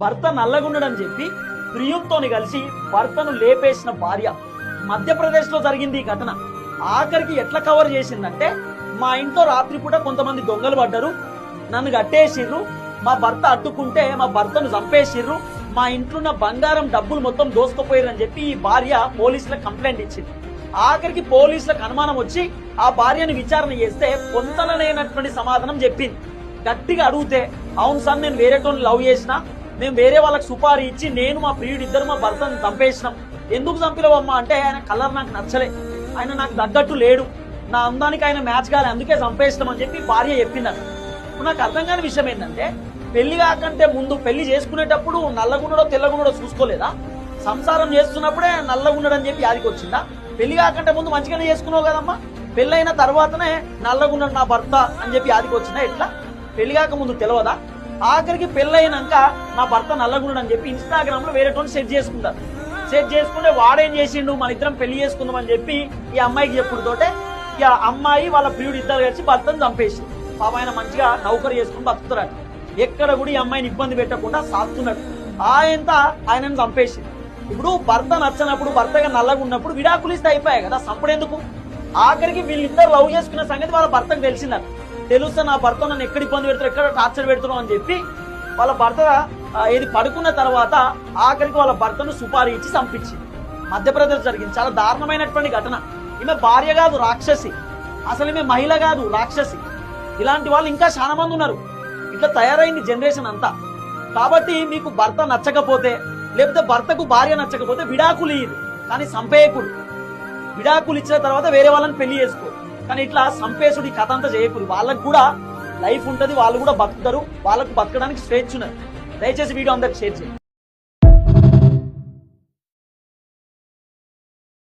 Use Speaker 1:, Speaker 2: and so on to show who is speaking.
Speaker 1: భర్త నల్లగుండడని చెప్పి ప్రియుతోని కలిసి భర్తను లేపేసిన భార్య. మధ్యప్రదేశ్ లో జరిగింది ఈ ఘటన. ఆఖరికి ఎట్లా కవర్ చేసిందంటే, మా ఇంట్లో రాత్రిపూట కొంతమంది దొంగలు పడ్డారు, నన్ను కట్టేసిర్రు, మా భర్త అడ్డుకుంటే మా భర్తను చంపేసిర్రు, మా ఇంట్లో ఉన్న బంగారం డబ్బులు మొత్తం దోసుకుపోయారని చెప్పి ఈ భార్య పోలీసులకు కంప్లైంట్ ఇచ్చింది. ఆఖరికి పోలీసులకు అనుమానం వచ్చి ఆ భార్యను విచారణ చేస్తే పొంతనలేనటువంటి సమాధానం చెప్పింది. గట్టిగా అడిగితే, అవును సార్, నేను వేరేటోని లవ్ చేసిన, మేము వేరే వాళ్ళకి సుపారీ ఇచ్చి నేను మా ప్రియుడు ఇద్దరు మా భర్తను చంపేసినాం. ఎందుకు చంపినవమ్మా అంటే, ఆయన కలర్ నాకు నచ్చలే, ఆయన నాకు తగ్గట్టు లేడు, నా అందానికి ఆయన మ్యాచ్ కాలే, అందుకే చంపేసినాం అని చెప్పి భార్య చెప్పిందట. ఇప్పుడు నాకు అర్థం కాని విషయం ఏంటంటే, పెళ్లి కాకంటే ముందు పెళ్లి చేసుకునేటప్పుడు నల్లగుండడో తెల్లగుండడో చూసుకోలేదా? సంసారం చేస్తున్నప్పుడే నల్లగుండడని చెప్పి యాదికి వచ్చిందా? పెళ్లి కాకంటే ముందు మంచిగానే చేసుకున్నావు కదమ్మా, పెళ్ళైన తర్వాతనే నల్లగుండడు నా భర్త అని చెప్పి యాదికి వచ్చిందా? ఎట్లా? పెళ్లి కాక ముందు తెలియదా? ఆఖరికి పెళ్ళైనాక నా భర్త నల్లగుండడు అని చెప్పి ఇన్స్టాగ్రామ్ లో వేరేటోని సెట్ చేసుకుంటారు. సెట్ చేసుకుంటే వాడేం చేసిండు, మన ఇద్దరం పెళ్లి చేసుకుందాం అని చెప్పి ఈ అమ్మాయికి చెప్పుడుతోటే ఇక అమ్మాయి వాళ్ళ ప్రియుడు ఇద్దరు కలిసి భర్తను చంపేసి పాప ఆయన మంచిగా నౌకరు చేసుకుని బతుకుతారట. ఎక్కడ కూడా ఈ అమ్మాయిని ఇబ్బంది పెట్టకుండా సాగుతున్నాడు. ఆయనను చంపేసి. ఇప్పుడు భర్త నచ్చనప్పుడు, భర్తగా నల్లగా ఉన్నప్పుడు విడాకులు ఇస్తే అయిపోయాయి కదా, సంపడెందుకు? ఆఖరికి వీళ్ళిద్దరు లవ్ చేసుకున్న సంగతి వాళ్ళ భర్తకు తెలిసిందట. తెలుస్తే నా భర్త నన్ను ఎక్కడ ఇబ్బంది పెడతారు, ఎక్కడ టార్చర్ పెడుతున్నావు అని చెప్పి వాళ్ళ భర్త ఇది పడుకున్న తర్వాత ఆఖరికి వాళ్ళ భర్తను సుపారీ ఇచ్చి చంపించింది. మధ్యప్రదేశ్ జరిగింది. చాలా దారుణమైనటువంటి ఘటన. ఈమె భార్య కాదు, రాక్షసి. అసలు ఈమె మహిళ కాదు, రాక్షసి. ఇలాంటి వాళ్ళు ఇంకా చాలా మంది ఉన్నారు. ఇట్లా తయారైంది జనరేషన్ అంతా. కాబట్టి మీకు భర్త నచ్చకపోతే, లేకపోతే భర్తకు భార్య నచ్చకపోతే విడాకులు ఇయ్యదు, కానీ సంపేయకుడు. విడాకులు ఇచ్చిన తర్వాత వేరే వాళ్ళని పెళ్లి చేసుకో, కానీ ఇట్లా సంపేసుడు ఈ కథ అంతా చేయకూడదు. వాళ్ళకు కూడా లైఫ్ ఉంటది, వాళ్ళు కూడా బతుకుతారు, వాళ్ళకు బతకడానికి స్వేచ్ఛ ఉన్నది. దయచేసి వీడియో అందరికి షేర్ చేయండి.